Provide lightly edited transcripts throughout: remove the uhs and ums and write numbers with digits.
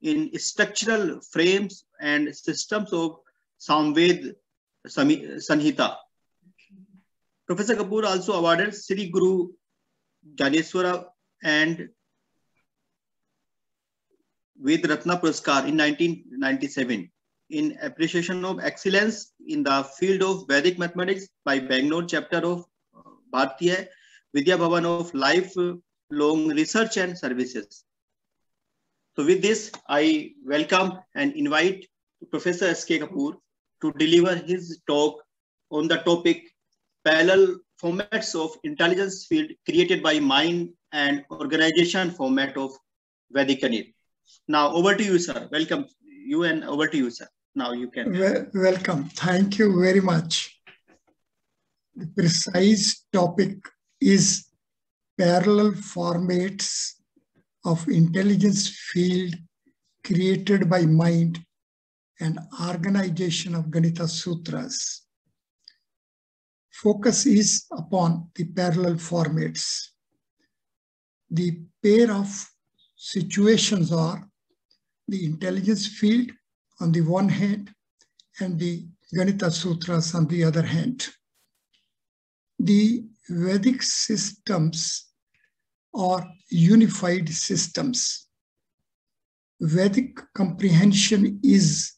in structural frames and systems of Samved Sanhita. Professor Kapoor also awarded Sri Guru Gyaneswara and Ved Ratna Puraskar in 1997 in appreciation of excellence in the field of Vedic mathematics by Bangalore chapter of Bharatiya Vidya Bhavan of Lifelong Research and Services. So with this, I welcome and invite Professor S.K. Kapoor to deliver his talk on the topic parallel formats of intelligence field created by mind and organization format of Vedic Ganit. Now over to you, sir. Welcome you and over to you, sir. Now you can. Welcome. Thank you very much. The precise topic is parallel formats of intelligence field created by mind and organization of Ganita Sutras. Focus is upon the parallel formats. The pair of situations are the intelligence field on the one hand and the Ganita Sutras on the other hand. The Vedic systems are unified systems. Vedic comprehension is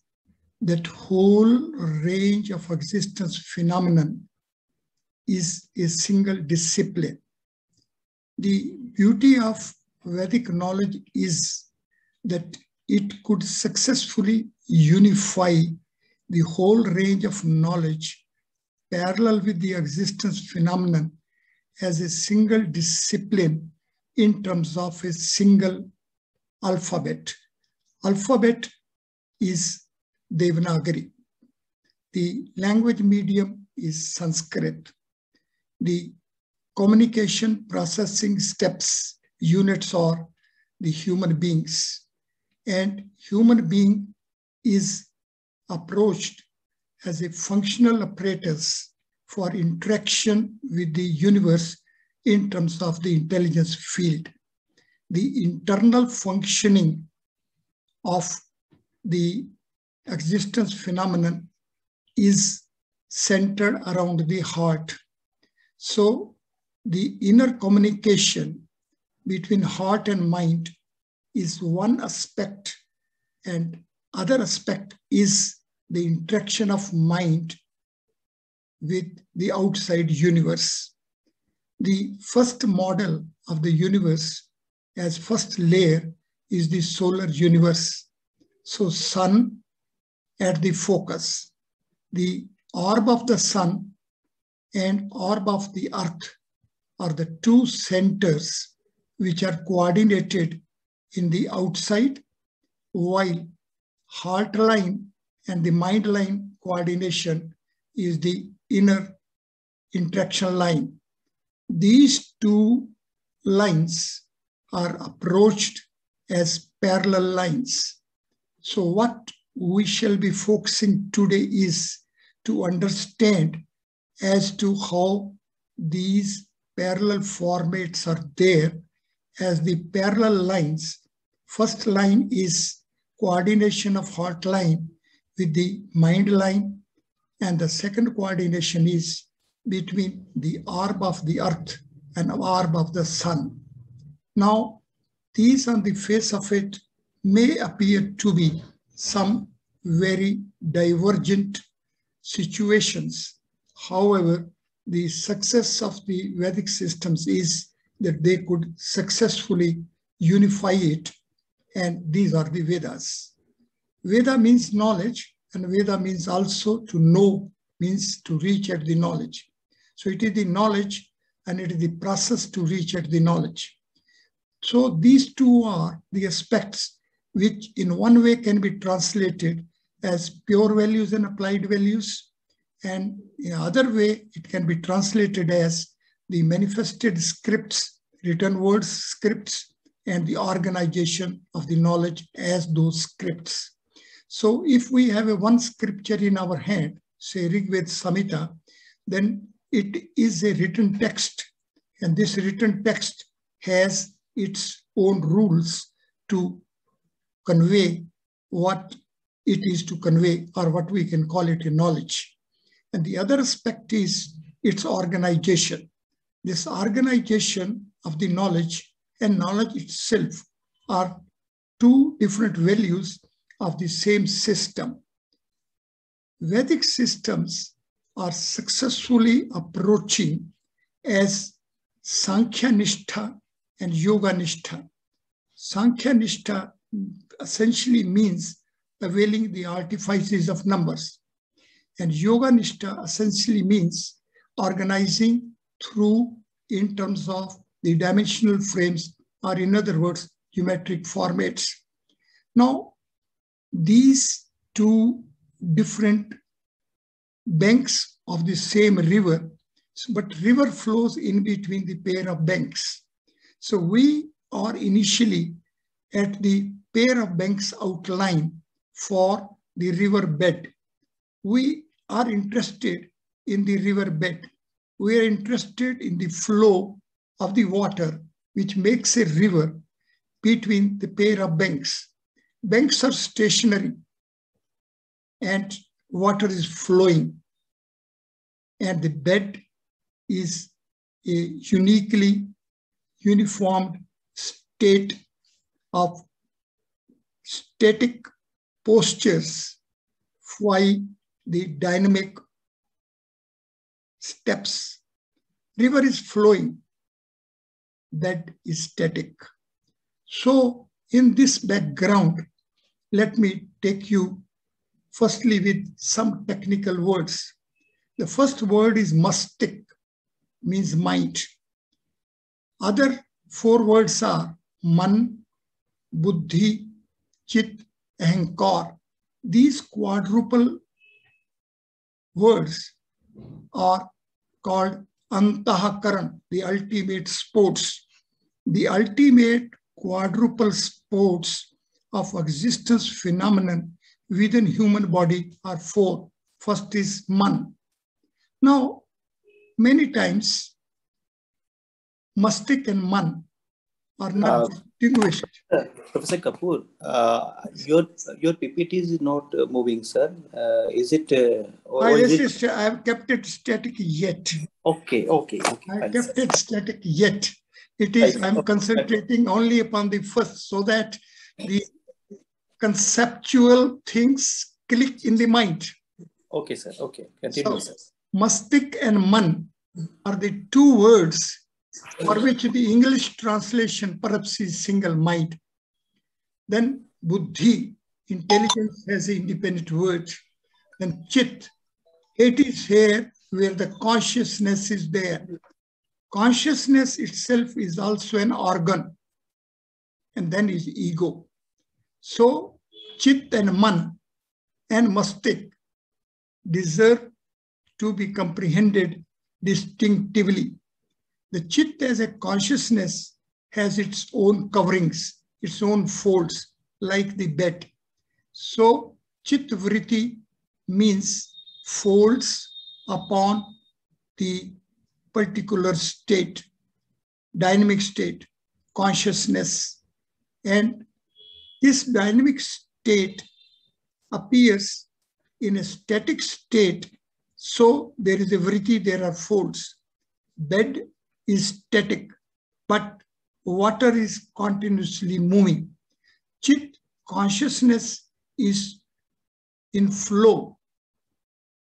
that whole range of existence phenomenon is a single discipline. The beauty of Vedic knowledge is that it could successfully unify the whole range of knowledge parallel with the existence phenomenon as a single discipline in terms of a single alphabet. Alphabet is Devanagari. The language medium is Sanskrit. The communication processing steps, units are the human beings. And human being is approached as a functional apparatus for interaction with the universe in terms of the intelligence field. The internal functioning of the existence phenomenon is centered around the heart. So the inner communication between heart and mind is one aspect, and other aspect is the interaction of mind with the outside universe. The first model of the universe as first layer is the solar universe. So sun at the focus. The orb of the sun and orb of the earth are the two centers which are coordinated in the outside, while heart line and the mind line coordination is the inner interaction line. These two lines are approached as parallel lines. So what we shall be focusing today is to understand as to how these parallel formats are there as the parallel lines. First line is coordination of heart line with the mind line, and the second coordination is between the orb of the earth and orb of the sun. Now, these on the face of it may appear to be some very divergent situations. However, the success of the Vedic systems is that they could successfully unify it, and these are the Vedas. Veda means knowledge, and Veda means also to know, means to reach at the knowledge. So it is the knowledge and it is the process to reach at the knowledge. So these two are the aspects which in one way can be translated as pure values and applied values, and in other way it can be translated as the manifested scripts, written words, scripts, and the organization of the knowledge as those scripts. So if we have a one scripture in our hand, say Rig Veda Samhita, then it is a written text, and this written text has its own rules to convey what it is to convey, or what we can call it a knowledge. And the other aspect is its organization. This organization of the knowledge and knowledge itself are two different values of the same system. Vedic systems are successfully approaching as Sankhya Nishtha and Yoga Nishtha. Sankhya Nishtha essentially means availing the artifices of numbers. And Yoga Nishtha essentially means organizing through in terms of the dimensional frames, or in other words, geometric formats. Now, these two different banks of the same river, but river flows in between the pair of banks. So we are initially at the pair of banks outline for the river bed. We are interested in the river bed. We are interested in the flow of the water, which makes a river between the pair of banks. Banks are stationary and water is flowing, and the bed is a uniquely uniformed state of static postures while the dynamic steps. River is flowing, bed is static. So in this background, let me take you firstly with some technical words. The first word is mastik, means mind. Other four words are man, buddhi, chit, ahankar. These quadruple words are called antahakaran, the ultimate sports. The ultimate quadruple sports of existence phenomenon within human body are four. First is man. Now, many times, mastik and man are not distinguished. Professor Kapoor, your PPT is not moving, sir. Is it? I have kept it static yet. Okay. I kept it static yet. It is. I'm concentrating only upon the first, so that the conceptual things click in the mind. Okay, sir. Okay, continue, sir. Mastik and man are the two words for which the English translation perhaps is single mind. Then buddhi, intelligence, has an independent word. Then chit, it is here where the consciousness is there. Consciousness itself is also an organ. And then is ego. So chit and man and mastik deserve to be comprehended distinctively. The chit as a consciousness has its own coverings, its own folds, like the bed. So chit vritti means folds upon the particular state, dynamic state, consciousness. And this dynamic state appears in a static state. So there is a vritti, there are folds. Bed is static, but water is continuously moving. Chit, consciousness, is in flow,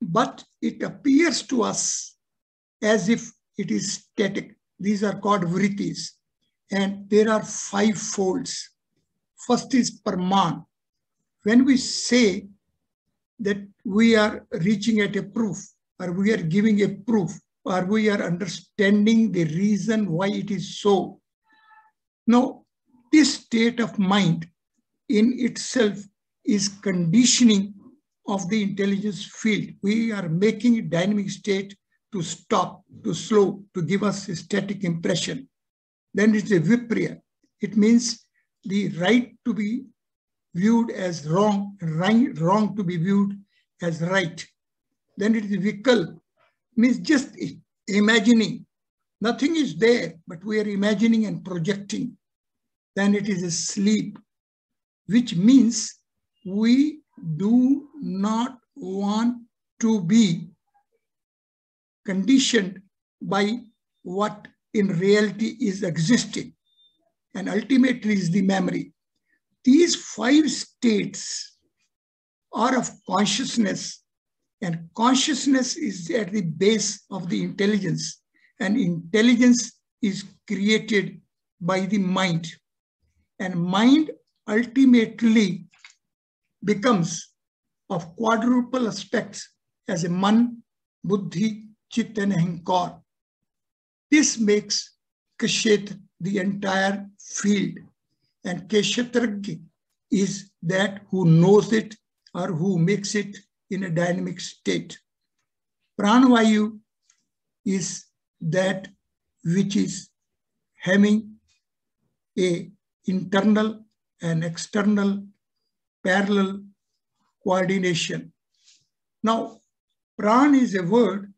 but it appears to us as if it is static. These are called vrittis, and there are 5 folds. First is Parman. When we say that we are reaching at a proof, or we are giving a proof, or we are understanding the reason why it is so. Now, this state of mind in itself is conditioning of the intelligence field. We are making a dynamic state to stop, to slow, to give us a static impression. Then it's a vipriya. It means the right to be viewed as wrong, wrong to be viewed as right. Then it is vikalp, means just imagining. Nothing is there, but we are imagining and projecting. Then it is a sleep. which means we do not want to be conditioned by what in reality is existing, and ultimately is the memory. These 5 states are of consciousness, and consciousness is at the base of the intelligence, and intelligence is created by the mind, and mind ultimately becomes of quadruple aspects as a man, buddhi, chit and ahankar. This makes Kshetra the entire field, and Kshetragya is that who knows it or who makes it in a dynamic state. Pranavayu is that which is having a internal and external parallel coordination. Now, Pran is a word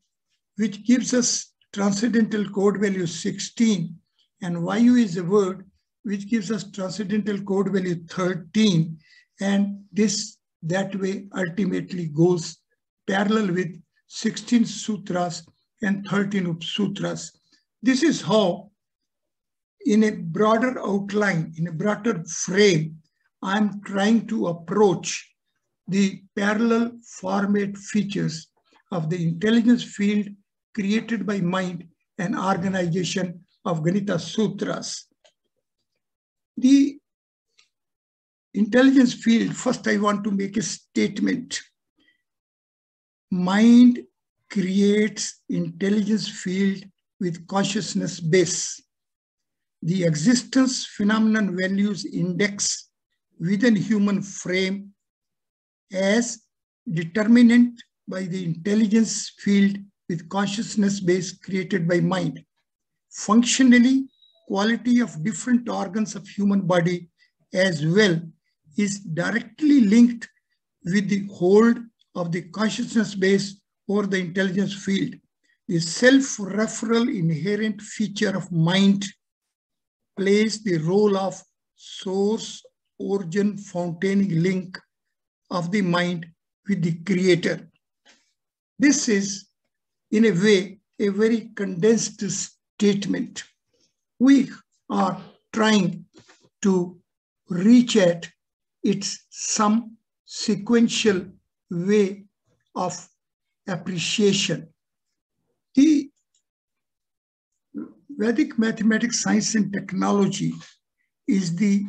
which gives us transcendental code value 16, and Vayu is a word which gives us transcendental code value 13, and this that way ultimately goes parallel with 16 sutras and 13 Upsutras. This is how, in a broader outline, in a broader frame, I'm trying to approach the parallel format features of the intelligence field created by mind and organization of Ganita Sutras. The intelligence field, first I want to make a statement. Mind creates intelligence field with consciousness base. The existence phenomenon values index within human frame as determinant by the intelligence field with consciousness base created by mind. Functionally, quality of different organs of human body as well is directly linked with the hold of the consciousness base over the intelligence field. The self-referral inherent feature of mind plays the role of source, origin, fountain link of the mind with the creator. This is, in a way, a very condensed statement. We are trying to reach at its some sequential way of appreciation. The Vedic mathematics, science and technology is the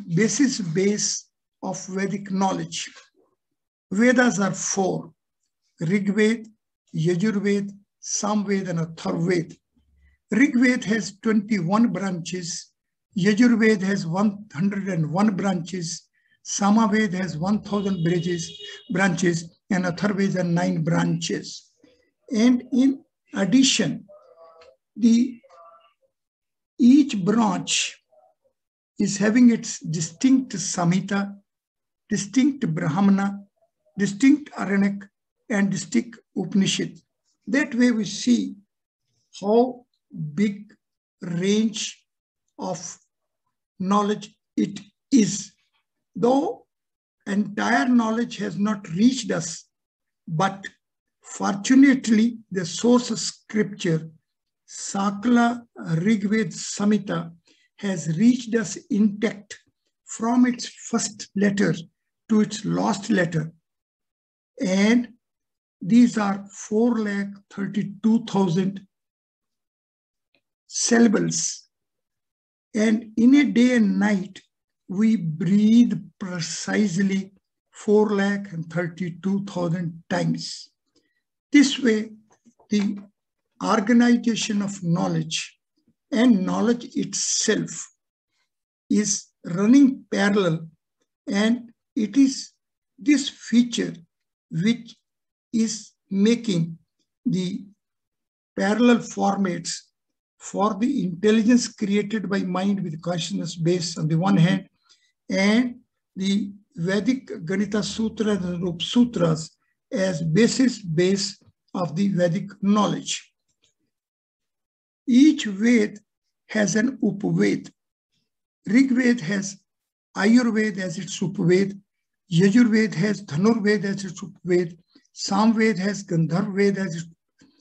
base of Vedic knowledge. Vedas are 4: Rigved, Yajurved, Samved and Atharved. Rigved has 21 branches, Yajurved has 101 branches, Samaved has 1000 branches, and Atharved has 9 branches. And in addition, each branch is having its distinct Samhita, distinct Brahmana, distinct Aranak, and distinct Upanishad. That way we see how big range of knowledge it is. Though entire knowledge has not reached us, but fortunately the source scripture, Sakala Rigved Samhita, has reached us intact from its first letter to its last letter. And these are 432,000 syllables. And in a day and night, we breathe precisely 432,000 times. This way, the organization of knowledge and knowledge itself is running parallel, and it is this feature which is making the parallel formats for the intelligence created by mind with consciousness base on the one hand, and the Vedic Ganita Sutras and Upsutras as base of the Vedic knowledge. Each Ved has an Upved. Rigved has Ayurveda as its Upaved, Yajurveda has Dhanurveda as its Upaved, Samved has Gandharvveda as its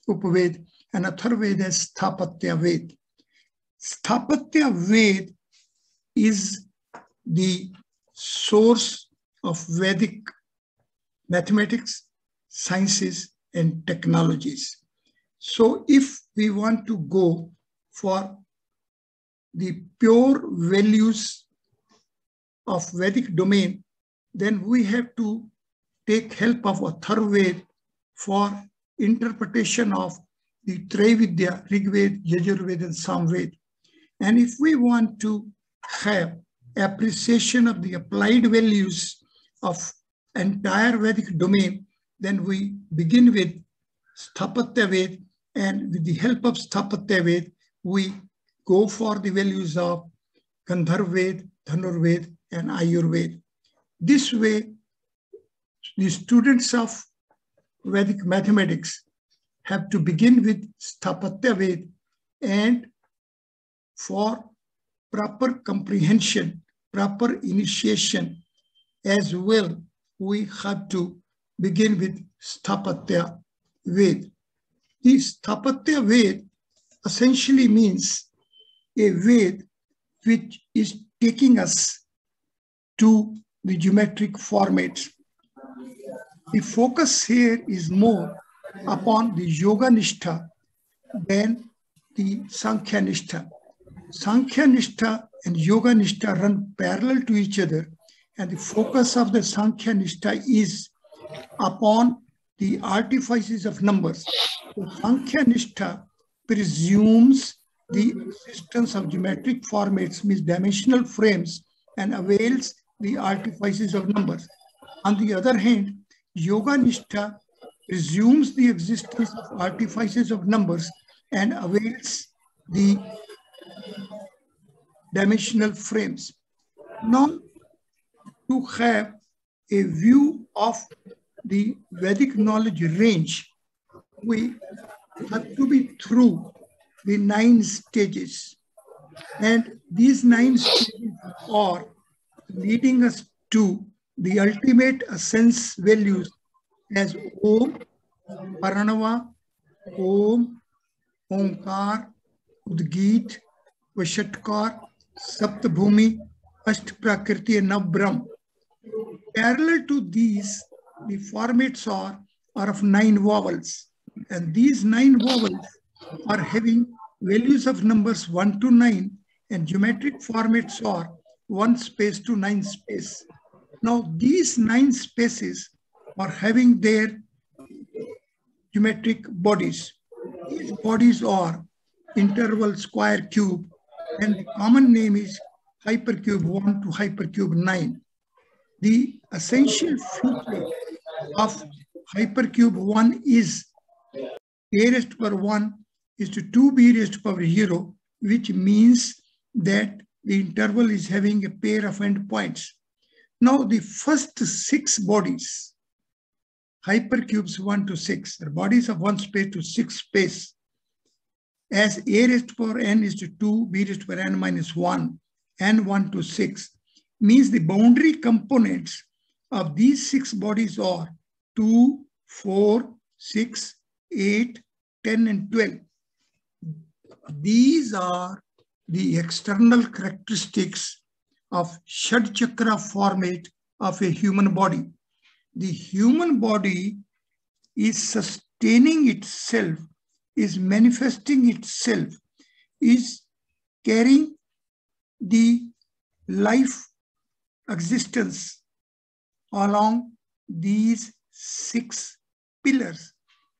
Upaved, and Atharvaveda has Sthapatya Ved. Sthapatya Ved is the source of Vedic mathematics, sciences, and technologies. So if we want to go for the pure values of Vedic domain, then we have to take help of Atharvaveda for interpretation of the Traividya, Rigveda, Yajurveda, and Samveda. And if we want to have appreciation of the applied values of entire Vedic domain, then we begin with Sthapatya Ved, and with the help of Sthapatya Ved, we go for the values of Gandharvveda, Dhanurveda, and Ayurveda. This way, the students of Vedic mathematics have to begin with Sthapatya Ved, and for proper comprehension, proper initiation as well, we have to begin with Sthapatya Ved. The Sthapatya Ved essentially means a Ved which is taking us to the geometric formats. The focus here is more upon the Yoga Nishtha than the Sankhya Nishtha. Sankhya Nishtha and Yoga Nishtha run parallel to each other, and the focus of the Sankhya Nishtha is upon the artifices of numbers. So Sankhya Nishtha presumes the existence of geometric formats, means dimensional frames, and avails the artifices of numbers. On the other hand, Yoga Nishtha presumes the existence of artifices of numbers and avails the dimensional frames. Now, to have a view of the Vedic knowledge range, we have to be through the 9 stages. And these 9 stages are leading us to the ultimate essence values as Om, Paranava, Om, Omkar, Udgit, Vashatkar, Saptabhumi, Ashtprakriti, and Navbrahm. Parallel to these, the formats are of 9 vowels. And these 9 vowels are having values of numbers 1 to 9, and geometric formats are 1 space to 9 space. Now, these 9 spaces are having their geometric bodies. These bodies are interval, square, cube, and the common name is hypercube 1 to hypercube 9. The essential feature of hypercube 1 is a raised to power 1 is to 2b raised to power 0, which means that the interval is having a pair of endpoints. Now, the first 6 bodies, hypercubes 1 to 6, are bodies of 1 space to 6 space, as a raised to power n is to 2, b raised to power n minus 1, and 1 to 6, means the boundary components of these 6 bodies are 2, 4, 6, 8, 10, and 12. These are the external characteristics of Shad Chakra format of a human body. The human body is sustaining itself, is manifesting itself, is carrying the life existence along these 6 pillars.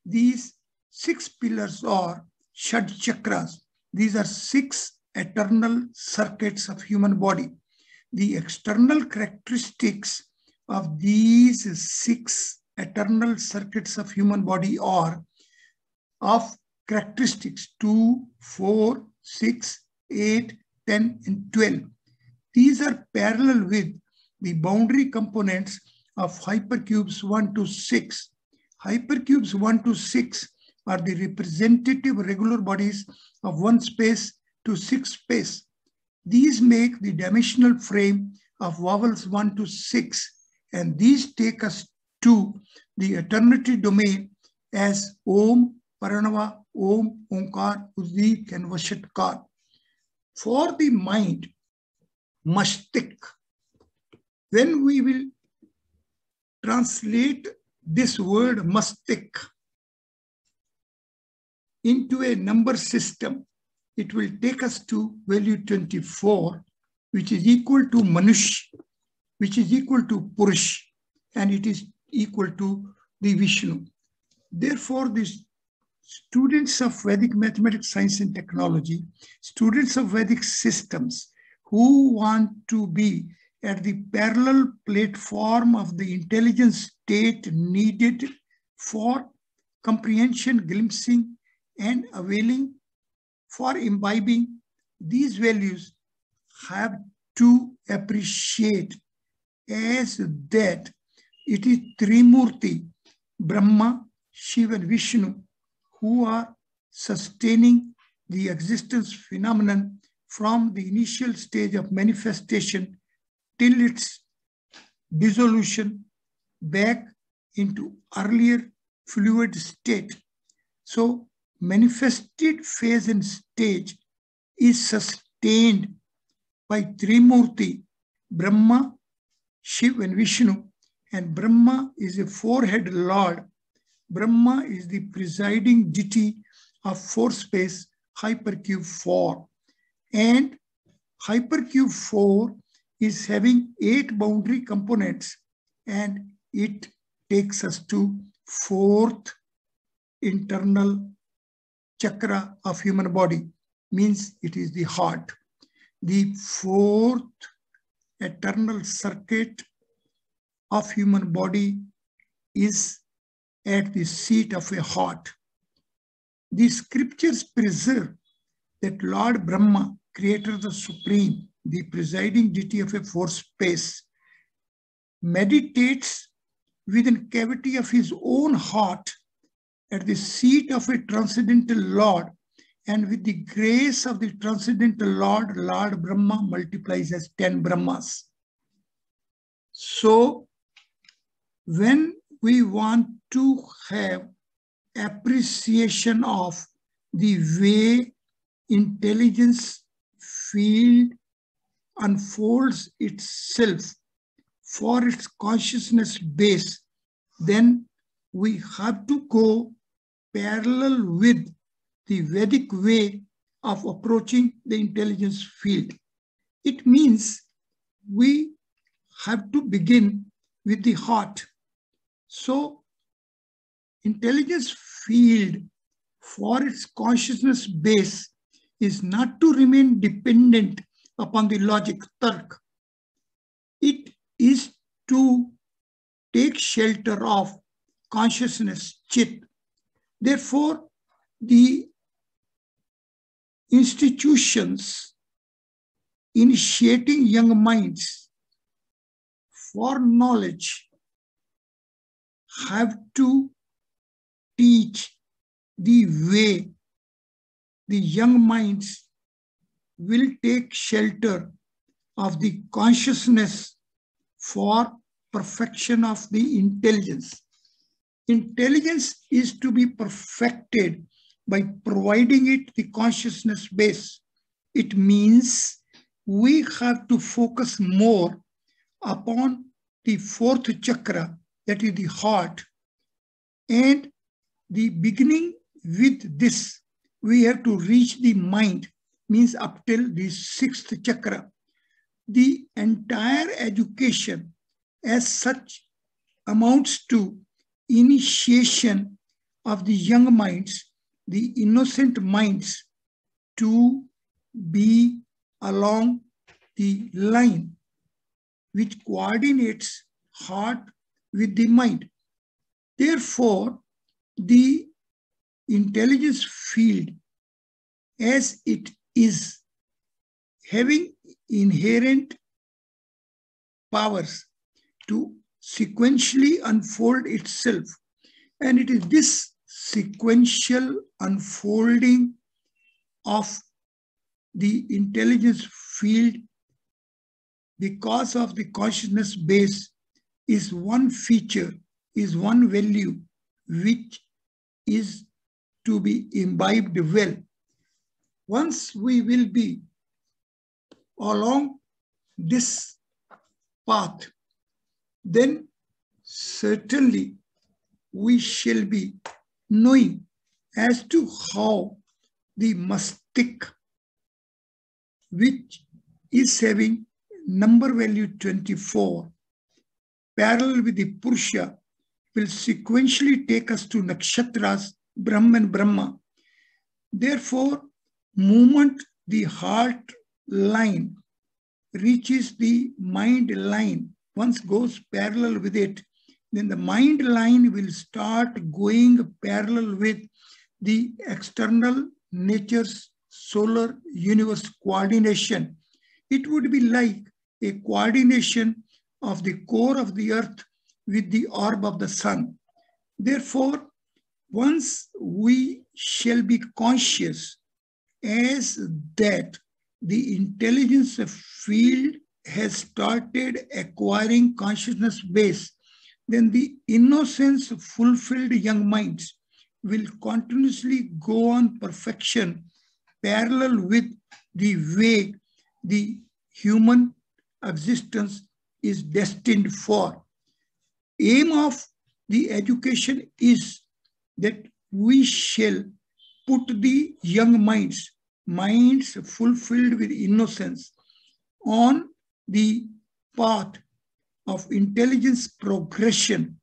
These 6 pillars are Shad Chakras. These are 6 eternal circuits of human body. The external characteristics of these 6 eternal circuits of human body are of characteristics 2, 4, 6, 8, 10, and 12. These are parallel with the boundary components of hypercubes 1 to 6. Hypercubes 1 to 6 are the representative regular bodies of 1 space to 6 space. These make the dimensional frame of vowels 1 to 6, and these take us to the eternity domain as Om, Paranava, Om, Omkar, Uddik, and Vashatkar. For the mind, Mastik, when we will translate this word Mastik into a number system, it will take us to value 24, which is equal to Manush, which is equal to Purush, and it is equal to the Vishnu. Therefore, these students of Vedic mathematics, science, and technology, students of Vedic systems who want to be at the parallel platform of the intelligence state needed for comprehension, glimpsing, and availing, for imbibing these values, have to appreciate as that it is Trimurti, Brahma, Shiva, and Vishnu, who are sustaining the existence phenomenon from the initial stage of manifestation till its dissolution back into earlier fluid state. So manifested phase and stage is sustained by Trimurti, Brahma, Shiva, and Vishnu, and Brahma is a four-headed Lord. Brahma is the presiding deity of four space, hypercube 4. And hypercube 4 is having 8 boundary components, and it takes us to 4th internal chakra of human body, means it is the heart. The 4th eternal circuit of human body is at the seat of a heart. The scriptures preserve that Lord Brahma, creator the supreme, the presiding deity of a fourth space, meditates within cavity of his own heart at the seat of a transcendental Lord, and with the grace of the transcendental Lord, Lord Brahma multiplies as 10 Brahmas. So when we want to have appreciation of the way intelligence field unfolds itself for its consciousness base, then we have to go parallel with the Vedic way of approaching the intelligence field. It means we have to begin with the heart. So intelligence field for its consciousness base is not to remain dependent upon the logic, tark. It is to take shelter of consciousness, chit. Therefore, the institutions initiating young minds for knowledge have to teach the way the young minds will take shelter of the consciousness for perfection of the intelligence. Intelligence is to be perfected by providing it the consciousness base. It means we have to focus more upon the 4th chakra, that is the heart. And the beginning with this, we have to reach the mind, means up till the 6th chakra. The entire education as such amounts to initiation of the young minds, the innocent minds, to be along the line which coordinates heart with the mind. Therefore, the intelligence field as it is having inherent powers to sequentially unfold itself. And it is this sequential unfolding of the intelligence field because of the consciousness base is one feature, is one value which is to be imbibed well. Once we will be along this path, then certainly we shall be knowing as to how the mastic, which is having number value 24, parallel with the Purusha, will sequentially take us to Nakshatras, Brahma and Brahma. Therefore, moment the heart line reaches the mind line, once goes parallel with it, then the mind line will start going parallel with the external nature's solar universe coordination. It would be like a coordination of the core of the earth with the orb of the sun. Therefore, once we shall be conscious as that the intelligence field has started acquiring consciousness base, then the innocence fulfilled young minds will continuously go on perfection parallel with the way the human existence is destined for. Aim of the education is that we shall put the young minds fulfilled with innocence, on the path of intelligence progression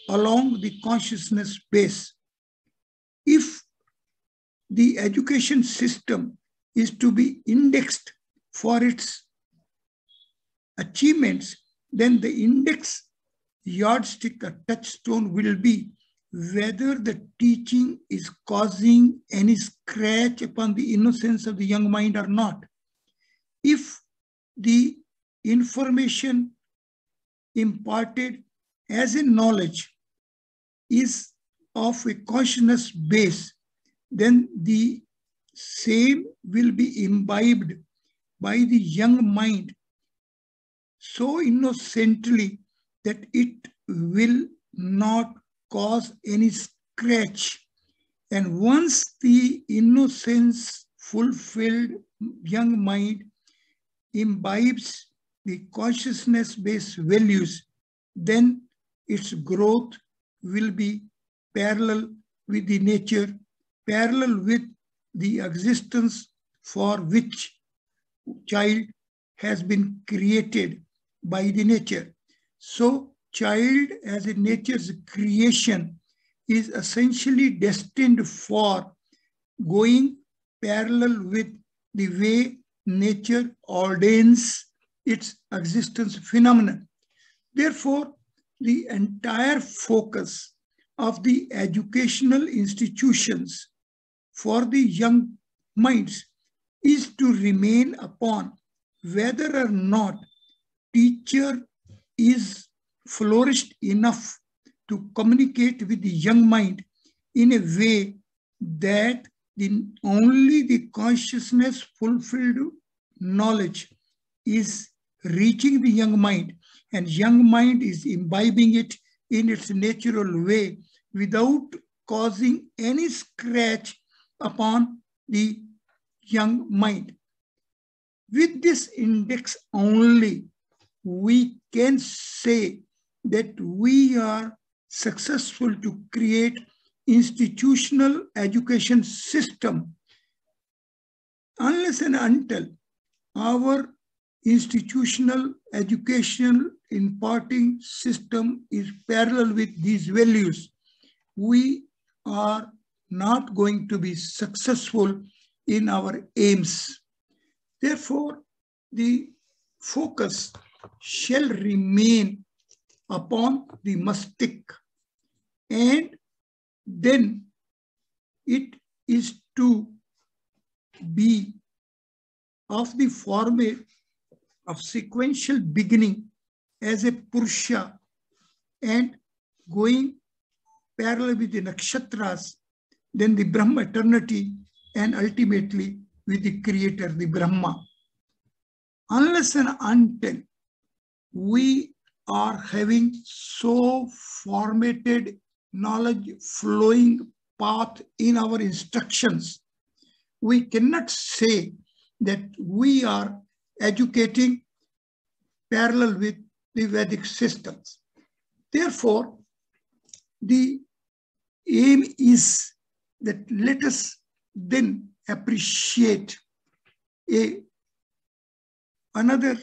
along the consciousness base. If the education system is to be indexed for its achievements, then the index yardstick or touchstone will be whether the teaching is causing any scratch upon the innocence of the young mind or not. If the information imparted as a knowledge is of a consciousness base, then the same will be imbibed by the young mind so innocently that it will not cause any scratch. And once the innocence fulfilled young mind imbibes the consciousness-based values, then its growth will be parallel with the nature, parallel with the existence for which child has been created by the nature. So child as a nature's creation is essentially destined for going parallel with the way nature ordains its existence phenomenon. Therefore, the entire focus of the educational institutions for the young minds is to remain upon whether or not teacher is flourished enough to communicate with the young mind in a way that only the consciousness fulfilled knowledge is reaching the young mind, and young mind is imbibing it in its natural way without causing any scratch upon the young mind. With this index only, we can say that we are successful to create institutional education system. Unless and until our institutional educational imparting system is parallel with these values, we are not going to be successful in our aims. Therefore, the focus shall remain upon the mastic, and then it is to be of the format of sequential beginning as a Purusha and going parallel with the Nakshatras, then the Brahma eternity, and ultimately with the Creator, the Brahma. unless and until we are having so formatted knowledge flowing path in our instructions, we cannot say that we are educating parallel with the Vedic systems. Therefore, the aim is that let us then appreciate another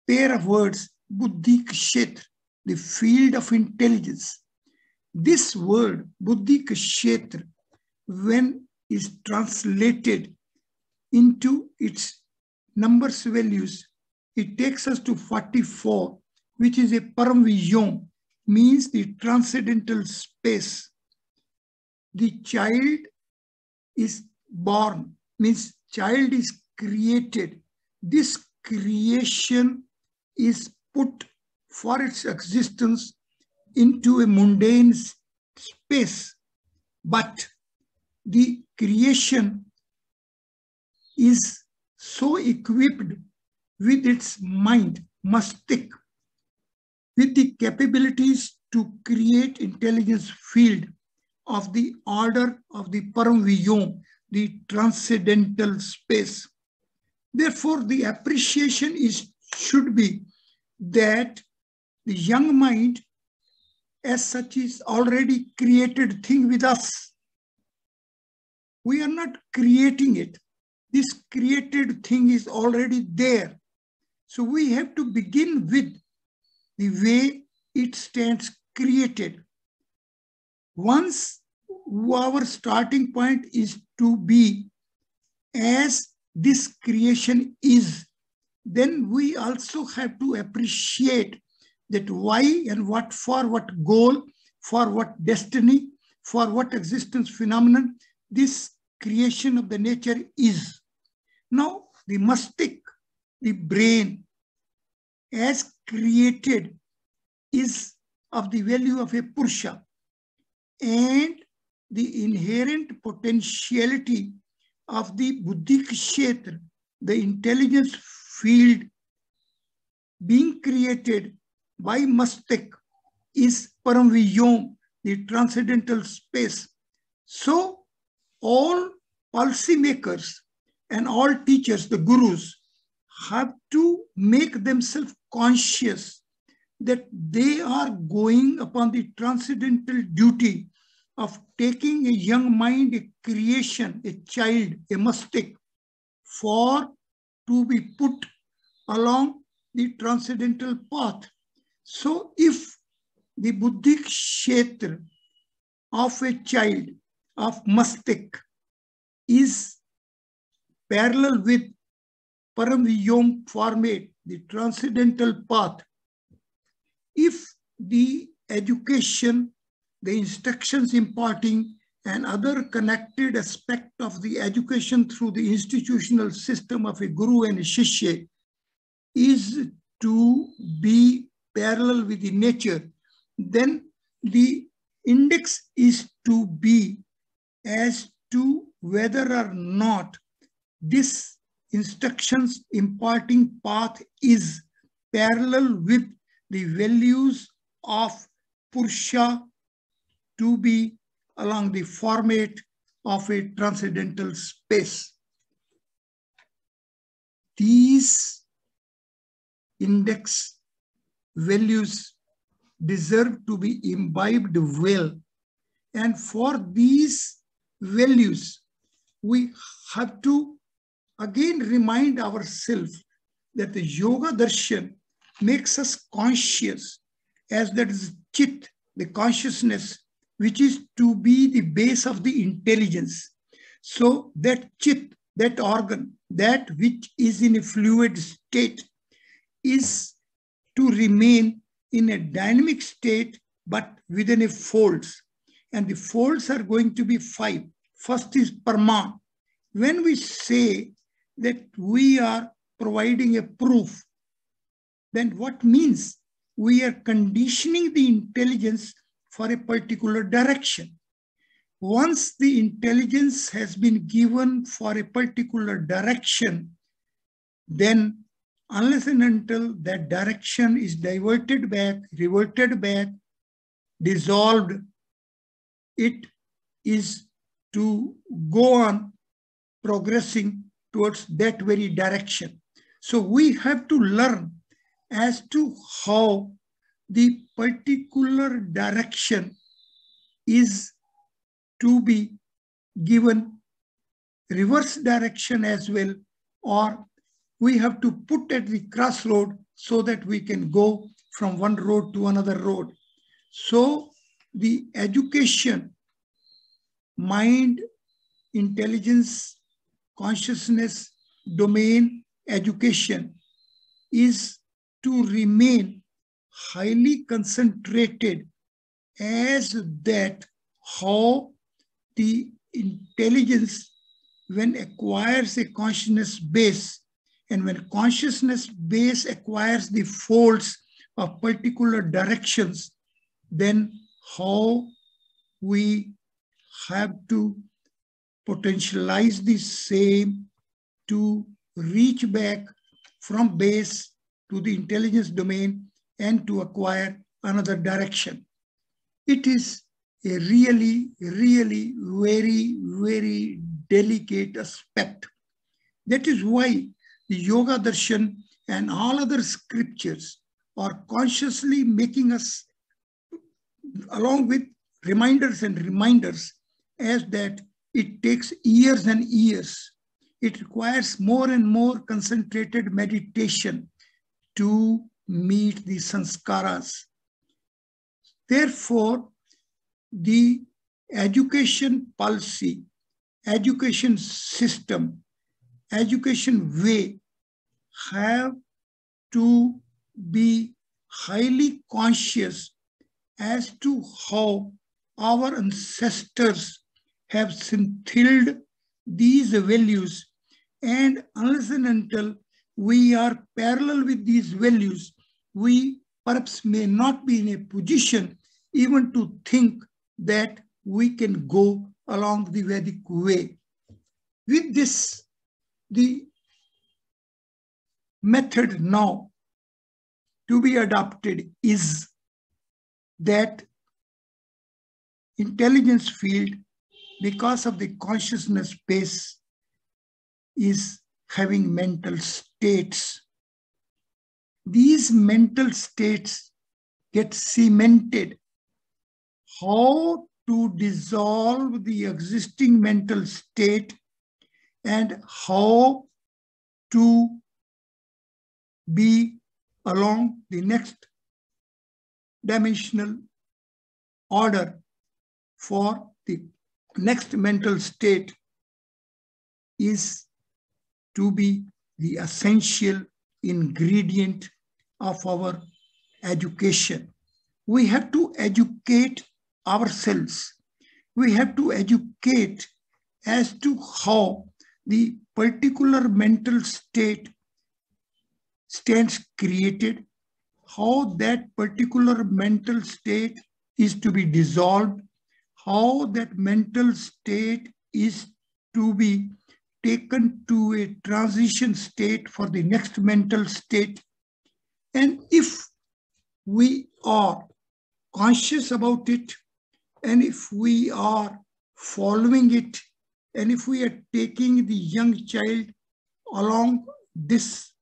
pair of words, Buddhi Kshetra, the field of intelligence. This word, Buddhi Kshetra, when is translated into its numbers values, it takes us to 44, which is a Param Vijyon, means the transcendental space. The child is born, means child is created. This creation is put for its existence into a mundane space, but the creation is so equipped with its mind, mastik, with the capabilities to create intelligence field of the order of the Param Vijyon, the transcendental space. Therefore, the appreciation should be that the young mind as such is already created thing with us. We are not creating it. This created thing is already there. So we have to begin with the way it stands created. Once our starting point is to be as this creation is, then we also have to appreciate that why and what for what goal, for what destiny, for what existence phenomenon this creation of the nature is. Now, the mastik, the brain, as created, is of the value of a Purusha, and the inherent potentiality of the Buddhi Kshetra, the intelligence field being created by mastik, is Param Vijyon, the transcendental space. So all policymakers and all teachers, the gurus, have to make themselves conscious that they are going upon the transcendental duty of taking a young mind, a creation, a child, a mastik, for to be put along the transcendental path. So if the Buddhi Kshetra of a child, of mastik, is parallel with Param Vijyon format, the transcendental path, if the education, the instructions imparting, and other connected aspect of the education through the institutional system of a guru and a shishya is to be parallel with the nature, then the index is to be as to whether or not this instructions imparting path is parallel with the values of Purusha to be along the format of a transcendental space. These index values deserve to be imbibed well. And for these values, we have to again remind ourselves that the Yoga Darshan makes us conscious, as that is Chit, the consciousness, which is to be the base of the intelligence. So that Chit, that organ, that which is in a fluid state, is to remain in a dynamic state, but within a folds. And the folds are going to be 5. First is Parman. When we say that we are providing a proof, then what means? We are conditioning the intelligence for a particular direction. Once the intelligence has been given for a particular direction, then unless and until that direction is diverted back, reverted back, dissolved, it is to go on progressing towards that very direction. So we have to learn as to how the particular direction is to be given reverse direction as well, or we have to put at the crossroad so that we can go from one road to another road. So the education, mind, intelligence, consciousness, domain education is to remain highly concentrated as that how the intelligence, when acquires a consciousness base, and when consciousness base acquires the folds of particular directions, then how we have to potentialize the same to reach back from base to the intelligence domain and to acquire another direction. It is a really, really very, very delicate aspect. That is why the Yoga Darshan and all other scriptures are consciously making us, along with reminders and reminders, as that it takes years and years. It requires more and more concentrated meditation to meet the sanskaras. Therefore, the education policy, education system, education way have to be highly conscious as to how our ancestors have instilled these values, and unless and until we are parallel with these values, we perhaps may not be in a position even to think that we can go along the Vedic way. With this, the method now to be adopted is that intelligence field, because of the consciousness base, is having mental states. These mental states get cemented. How to dissolve the existing mental state and how to be along the next dimensional order for the next mental state is to be the essential ingredient of our education. We have to educate ourselves. We have to educate as to how the particular mental state stands created, how that particular mental state is to be dissolved, how that mental state is to be taken to a transition state for the next mental state. And if we are conscious about it, and if we are following it, and if we are taking the young child along this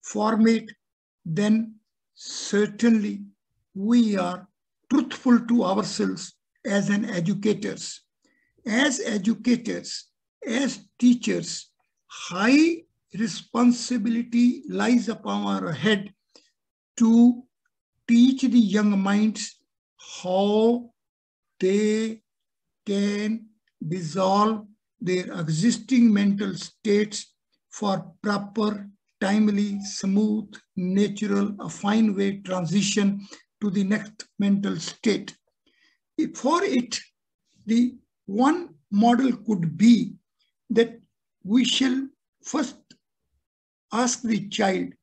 format, then certainly we are truthful to ourselves as an educators. As educators, as teachers, high responsibility lies upon our head to teach the young minds how they can dissolve their existing mental states for proper, timely, smooth, natural, a fine way transition to the next mental state. For it, the one model could be that we shall first ask the child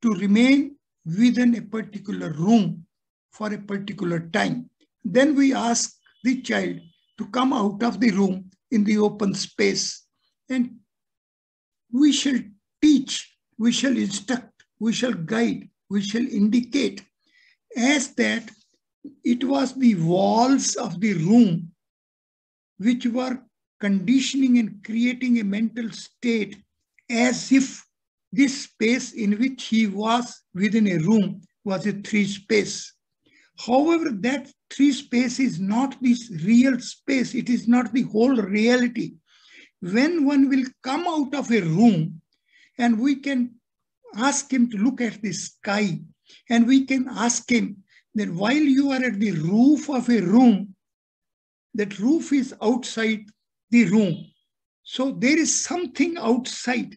to remain within a particular room for a particular time. Then we ask the child to come out of the room in the open space, and we shall teach, we shall instruct we shall guide, we shall indicate as that it was the walls of the room which were conditioning and creating a mental state as if this space in which he was within a room was a 3 space. However, that 3 space is not this real space. It is not the whole reality. When one will come out of a room and we can ask him to look at the sky, and we can ask him that while you are at the roof of a room, that roof is outside the room. So there is something outside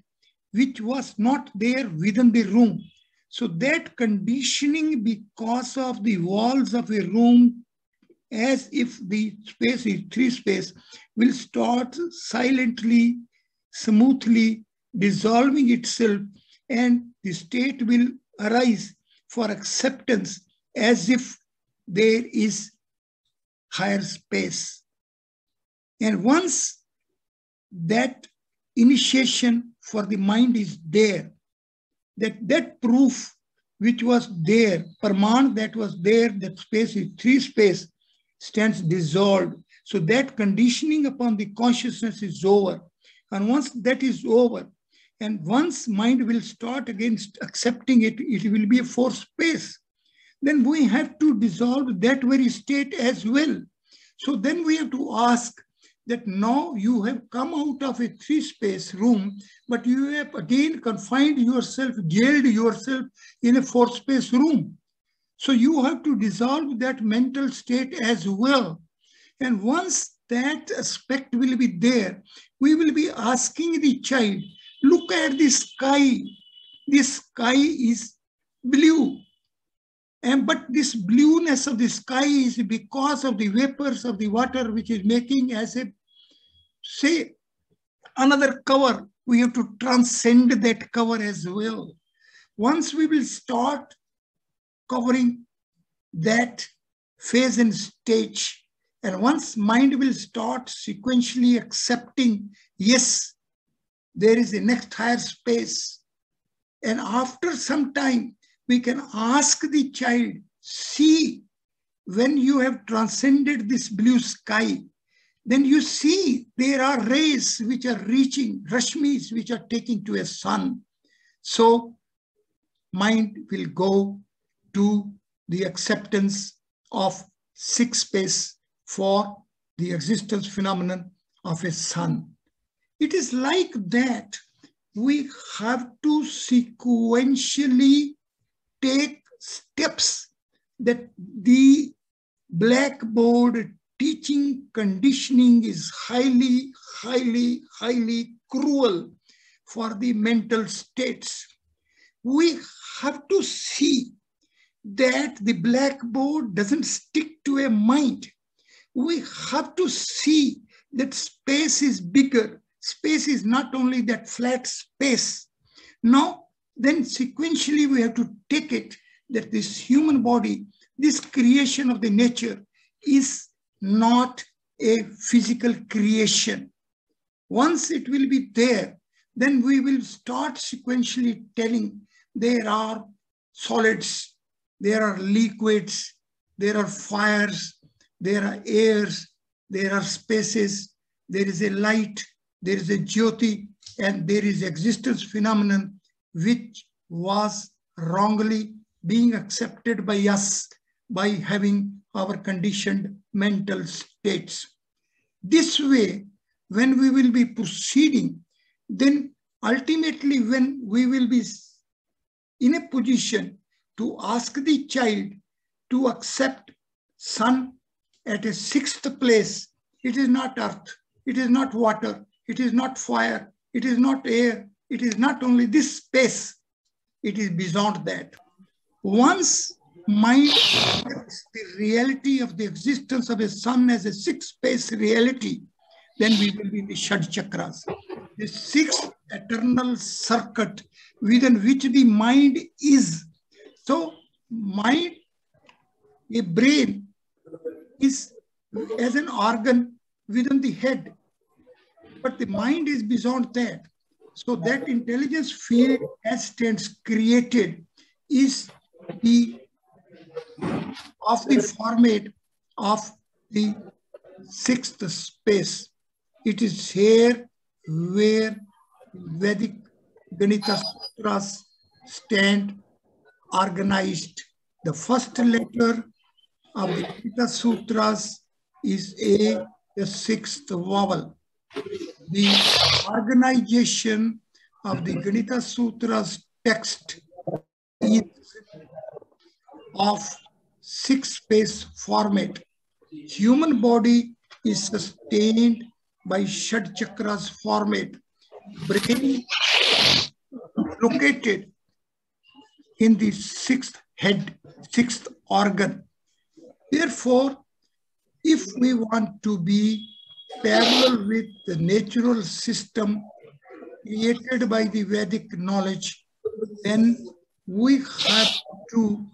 which was not there within the room. So that conditioning because of the walls of a room, as if the space is 3 space, will start silently, smoothly dissolving itself, and the state will arise for acceptance as if there is higher space. And once that initiation for the mind is there, that proof which was there, Praman that was there, that space is 3 space, stands dissolved. So that conditioning upon the consciousness is over. And once that is over, and once mind will start against accepting it, it will be a 4 space. Then we have to dissolve that very state as well. So then we have to ask that now you have come out of a 3 space room, but you have again confined yourself, jailed yourself in a 4 space room. So you have to dissolve that mental state as well. And once that aspect will be there, we will be asking the child, look at the sky. This sky is blue. But this blueness of the sky is because of the vapors of the water, which is making as a, say, another cover. We have to transcend that cover as well. Once we will start covering that phase and stage, and once mind will start sequentially accepting, yes, there is a next higher space. And after some time, we can ask the child, see, when you have transcended this blue sky, then you see there are rays which are reaching, rashmis which are taking to a sun. So mind will go to the acceptance of 6 space for the existence phenomenon of a sun. It is like that. We have to sequentially take steps, that the blackboard teaching conditioning is highly, highly, highly cruel for the mental states. We have to see that the blackboard doesn't stick to a mind. We have to see that space is bigger. Space is not only that flat space. Now, then sequentially we have to take it that this human body, this creation of the nature is not a physical creation. Once it will be there, then we will start sequentially telling there are solids, there are liquids, there are fires, there are airs, there are spaces, there is a light, there is a jyoti, and there is existence phenomenon which was wrongly being accepted by us by having our conditioned mental states. This way, when we will be proceeding, then ultimately when we will be in a position to ask the child to accept sun at a 6th place, it is not earth, it is not water, it is not fire, it is not air, it is not only this space, it is beyond that. Once mind accepts the reality of the existence of a sun as a 6th space reality, then we will be in the Shad Chakras, the 6th eternal circuit within which the mind is. So mind, a brain, is as an organ within the head, but the mind is beyond that. So that intelligence field as stands created is of the format of the sixth space. It is here where Vedic Ganita Sutras stand organized. The first letter of the Ganita Sutras is A, the sixth vowel. The organization of the Ganita Sutras text is of six-space format. Human body is sustained by Shad Chakras format. Brain located in the sixth head, sixth organ. Therefore, if we want to be parallel with the natural system created by the Vedic knowledge, then we have to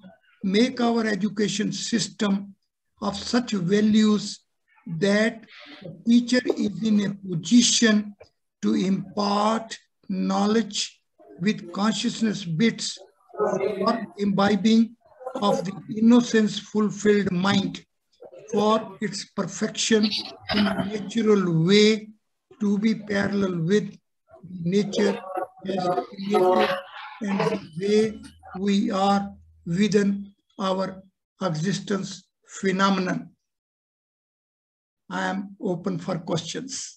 make our education system of such values that the teacher is in a position to impart knowledge with consciousness bits for imbibing of the innocence fulfilled mind for its perfection in a natural way to be parallel with nature as created and the way we are within our existence phenomenon. I am open for questions.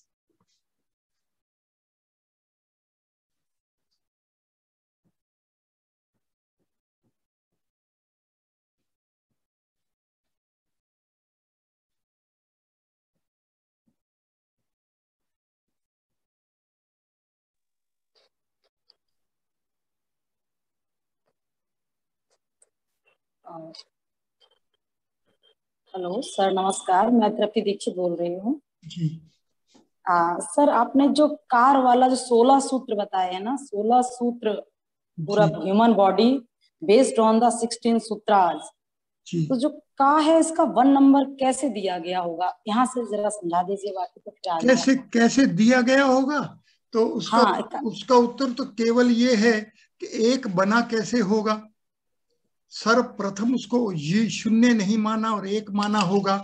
Hello sir, नमस्कार। मैं तृप्ति दीक्षित बोल रही हूँ जी। Sir, आपने जो car वाला जो 16 सूत्र बताए हैं ना, 16 सूत्र पूरा human body based on the 16 सूत्रास, तो जो का है इसका 1 नंबर कैसे दिया गया होगा? यहाँ से जरा समझा दीजिए। बाकी तो क्या कैसे दिया गया होगा, तो उसका उत्तर तो केवल ये है कि एक बना कैसे होगा। सर्वप्रथम उसको ये शून्य नहीं माना और एक माना होगा,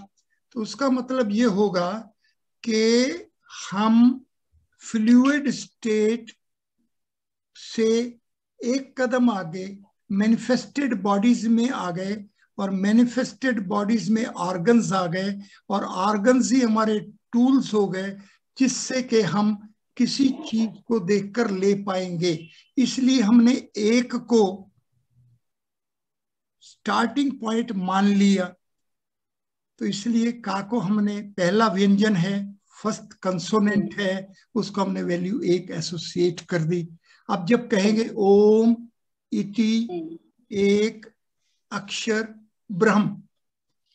तो उसका मतलब ये होगा कि हम फ्लूइड स्टेट से एक कदम आगे मैनिफेस्टेड बॉडीज में आ गए और मैनिफेस्टेड बॉडीज में ऑर्गन्स आ गए और ऑर्गन्स ही हमारे टूल्स हो गए जिससे कि हम किसी चीज को देखकर ले पाएंगे। इसलिए हमने एक को स्टार्टिंग पॉइंट मान लिया, तो इसलिए का को हमने पहला व्यंजन है, फर्स्ट कंसोनेंट है, उसको हमने वैल्यू 1 एसोसिएट कर दी। अब जब कहेंगे ओम इति एक अक्षर ब्रह्म,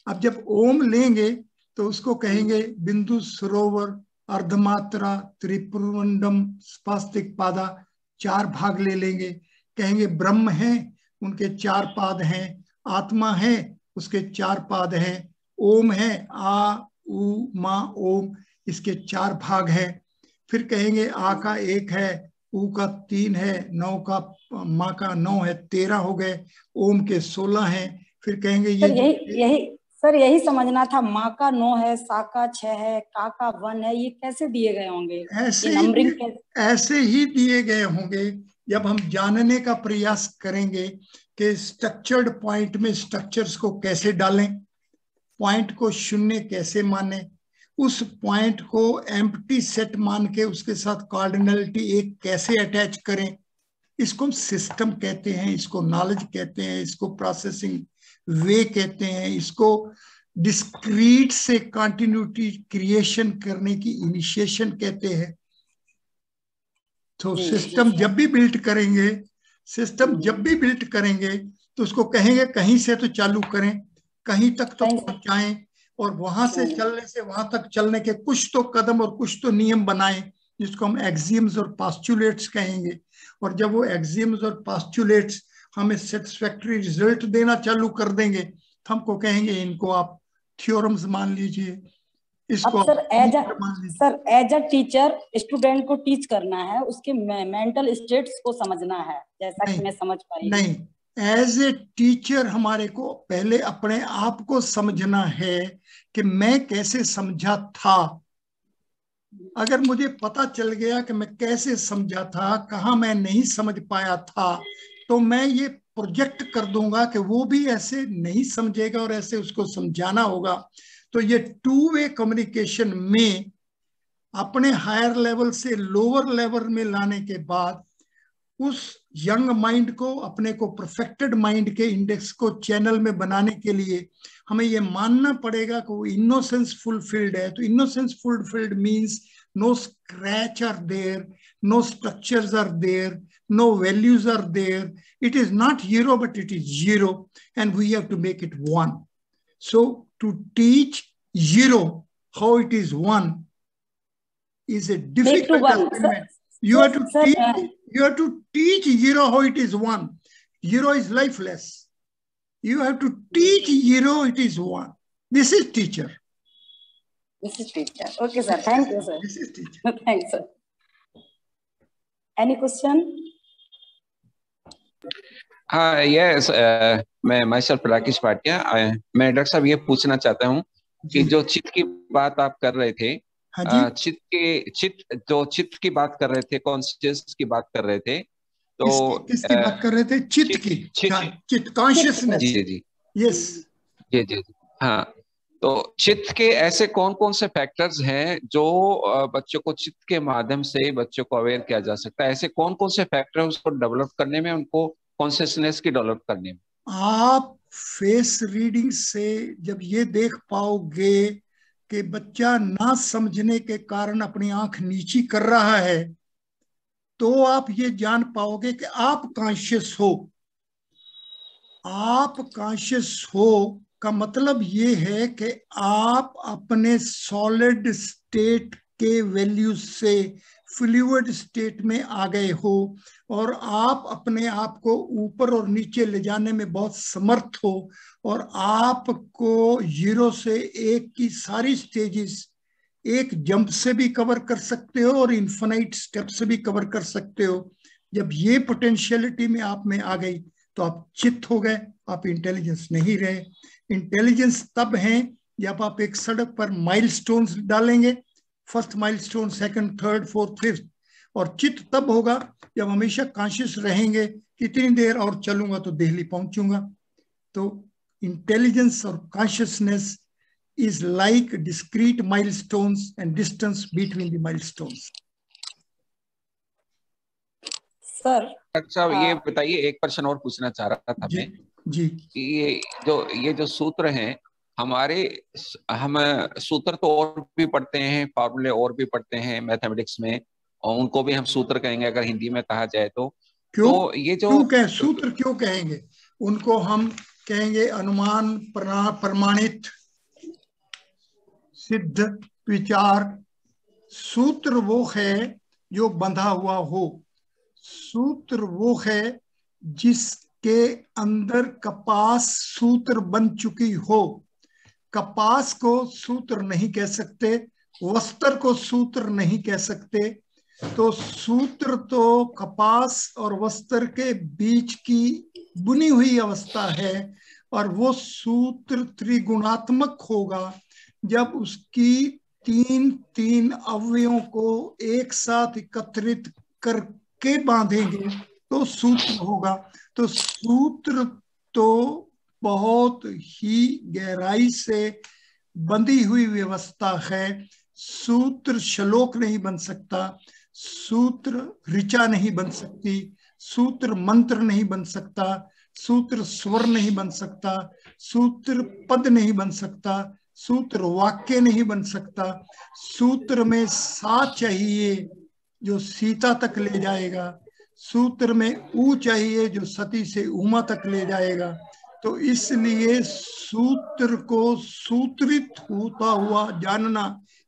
अब जब ओम लेंगे तो उसको कहेंगे बिंदु सरोवर अर्धमात्रा त्रिपुरमंडम स्पास्तिक पादा, 4 भाग ले लेंगे। कहेंगे ब्रह्म है, उनके 4 पाद हैं, आत्मा है, उसके 4 पाद हैं, ओम है, आ उ मा ओम, इसके 4 भाग हैं। फिर कहेंगे आ का 1 है, उ का 3 है, 9 का मा का 9 है, 13 हो गए, ओम के 16 हैं। फिर कहेंगे यही समझना था। माँ का 9 है, सा का 6 है, का 1 है, ये कैसे दिए गए होंगे? ऐसे ही दिए गए होंगे जब हम जानने का प्रयास करेंगे कि स्ट्रक्चर्ड पॉइंट में स्ट्रक्चर्स को कैसे डालें, पॉइंट को शून्य कैसे माने, उस पॉइंट को एम्प्टी सेट मान के उसके साथ कार्डिनलिटी 1 कैसे अटैच करें। इसको हम सिस्टम कहते हैं, इसको नॉलेज कहते हैं, इसको प्रोसेसिंग वे कहते हैं, इसको डिस्क्रीट से कंटिन्यूटी क्रिएशन करने की इनिशिएशन कहते हैं। तो सिस्टम जब भी बिल्ड करेंगे तो उसको कहेंगे कहीं से तो चालू करें, कहीं तक तो पहुंचाएं, और वहां से चलने से वहां तक चलने के कुछ तो कदम और कुछ तो नियम बनाएं, जिसको हम एक्सियम्स और पोस्टुलेट्स कहेंगे। और जब वो एक्सियम्स और पोस्टुलेट्स हमें सेटिस्फैक्टरी रिजल्ट देना चालू कर देंगे तो हमको कहेंगे इनको आप थ्योरम्स मान लीजिए, इसको अब sir as a teacher student को टीच करना है, उसके मेंटल स्टेट्स को समझना है, जैसा कि मैं समझ पाई। नहीं, एज ए टीचर हमारे को पहले अपने आप को समझना है कि मैं कैसे समझा था। अगर मुझे पता चल गया कि मैं कैसे समझा था, कहाँ मैं नहीं समझ पाया था, तो मैं ये प्रोजेक्ट कर दूंगा कि वो भी ऐसे नहीं समझेगा और ऐसे उसको समझाना होगा। तो ये टू वे कम्युनिकेशन में अपने हायर लेवल से लोअर लेवल में लाने के बाद उस यंग माइंड को, अपने को परफेक्टेड माइंड के इंडेक्स को चैनल में बनाने के लिए हमें ये मानना पड़ेगा कि वो इनोसेंस फुलफिल्ड है। तो innocence fulfilled means no scratch are there, no structures are there, no values are there. It is not zero, but it is zero, and we have to make it one. So to teach zero how it is one is a difficult assignment. You have to teach zero how it is one. Zero is lifeless. You have to teach zero it is one. This is teacher. This is teacher. Okay, sir. Thank you, sir. This is teacher. Thanks, sir. Any question? Yes. मैं myself Rakesh Bhatia. मैं doctor साहब ये पूछना चाहता हूँ कि जो चित्त की बात आप कर रहे थे, चित्त की बात कर रहे थे, कॉन्शियस की बात कर रहे थे, तो किसकी बात कर रहे थे? चित्त की, चित्त कॉन्शियसनेस। जी यस जी। हाँ, तो चित्त के ऐसे कौन कौन से फैक्टर्स हैं जो बच्चों को चित्त के माध्यम से बच्चों को अवेयर किया जा सकता है? ऐसे कौन कौन से फैक्टर उसको डेवलप करने में, उनको कॉन्शियसनेस की डेवलप करने में? आप फेस रीडिंग से जब ये देख पाओगे कि बच्चा ना समझने के कारण अपनी आंख नीची कर रहा है, तो आप ये जान पाओगे कि आप कॉन्शियस हो। आप कॉन्शियस हो का मतलब ये है कि आप अपने सॉलिड स्टेट के वैल्यूज से फ्लूइड स्टेट में आ गए हो और आप अपने आप को ऊपर और नीचे ले जाने में बहुत समर्थ हो और आपको 0 से 1 की सारी स्टेजेस एक जंप से भी कवर कर सकते हो और इन्फिनाइट स्टेप से भी कवर कर सकते हो। जब ये पोटेंशियलिटी में आप में आ गई तो आप चित्त हो गए, आप इंटेलिजेंस नहीं रहे। इंटेलिजेंस तब है जब आप एक सड़क पर माइलस्टोन्स डालेंगे, first milestone, second, third, fourth, fifth, और चित्त तब होगा जब हमेशा कॉन्शियस रहेंगे कि इतनी देर और चलूंगा तो दिल्ली पहुंचूंगा। तो इंटेलिजेंस और consciousness is like discrete milestones and distance between the milestones. Sir अच्छा, ये बताइए, एक प्रश्न और पूछना चाह रहा था मैं जी ये जो सूत्र हैं हमारे, हम सूत्र तो और भी पढ़ते हैं, फॉर्मूले और भी पढ़ते हैं मैथमेटिक्स में, और उनको भी हम सूत्र कहेंगे अगर हिंदी में कहा जाए तो। क्यों? तो ये जो क्यों कहें सूत्र, क्यों कहेंगे? उनको हम कहेंगे अनुमान, प्रमाणित, सिद्ध, विचार। सूत्र वो है जो बंधा हुआ हो। सूत्र वो है जिसके अंदर कपास सूत्र बन चुकी हो। कपास को सूत्र नहीं कह सकते, वस्त्र को सूत्र नहीं कह सकते। तो सूत्र तो कपास और वस्त्र के बीच की बुनी हुई अवस्था है और वो सूत्र त्रिगुणात्मक होगा जब उसकी तीन अवयवों को एक साथ एकत्रित करके बांधेंगे तो सूत्र होगा। तो सूत्र तो बहुत ही गहराई से बंधी हुई व्यवस्था है। सूत्र श्लोक नहीं बन सकता, सूत्र ऋचा नहीं बन सकती, सूत्र मंत्र नहीं बन सकता, सूत्र स्वर नहीं बन सकता, सूत्र पद नहीं बन सकता, सूत्र वाक्य नहीं बन सकता। सूत्र में सा चाहिए जो सीता तक ले जाएगा, सूत्र में ऊ चाहिए जो सती से उमा तक ले जाएगा। तो इसलिए सूत्र को सूत्रित होता हुआ जानना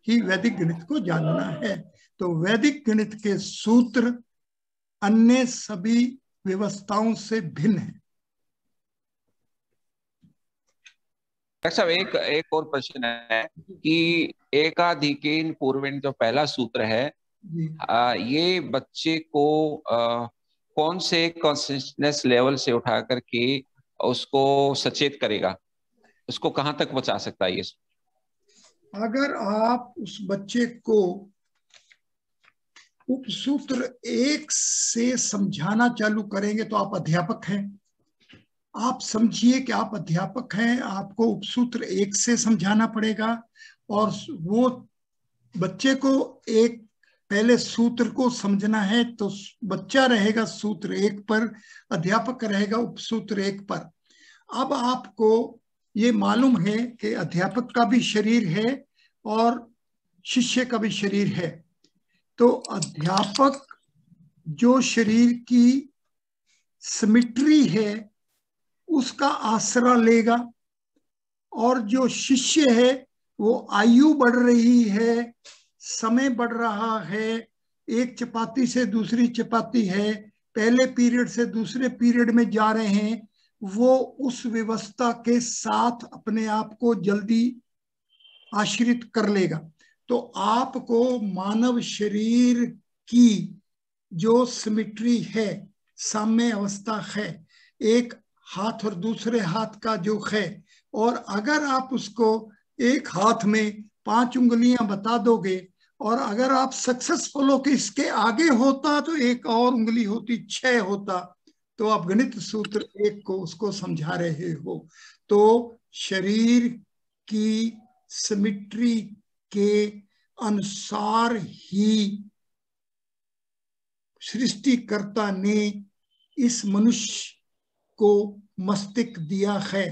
ही वैदिक गणित को जानना है। तो वैदिक गणित के सूत्र अन्य सभी व्यवस्थाओं से भिन्न है। साहब एक और प्रश्न है कि एकाधिकेन पूर्वेण जो पहला सूत्र है, ये बच्चे को कौन से कॉन्शियसनेस लेवल से उठा करके उसको सचेत करेगा, उसको कहाँ तक बचा सकता है ये? अगर आप उस बच्चे को उपसूत्र 1 से समझाना चालू करेंगे तो आप अध्यापक हैं। आप समझिए कि आप अध्यापक हैं, आपको उपसूत्र 1 से समझाना पड़ेगा और वो बच्चे को एक पहले सूत्र को समझना है तो बच्चा रहेगा सूत्र 1 पर, अध्यापक रहेगा उपसूत्र 1 पर। अब आपको ये मालूम है कि अध्यापक का भी शरीर है और शिष्य का भी शरीर है, तो अध्यापक जो शरीर की सिमेट्री है उसका आसरा लेगा और जो शिष्य है वो आयु बढ़ रही है, समय बढ़ रहा है, एक चपाती से दूसरी चपाती है, पहले पीरियड से दूसरे पीरियड में जा रहे हैं, वो उस व्यवस्था के साथ अपने आप को जल्दी आश्रित कर लेगा। तो आपको मानव शरीर की जो सिमेट्री है, साम्य अवस्था है, एक हाथ और दूसरे हाथ का जो है, और अगर आप उसको एक हाथ में 5 उंगलियां बता दोगे और अगर आप सक्सेसफुल हो कि इसके आगे होता तो एक और उंगली होती, 6 होता, तो आप गणित सूत्र 1 को उसको समझा रहे हो। तो शरीर की सिमेट्री के अनुसार ही सृष्टिकर्ता ने इस मनुष्य को मस्तिष्क दिया है।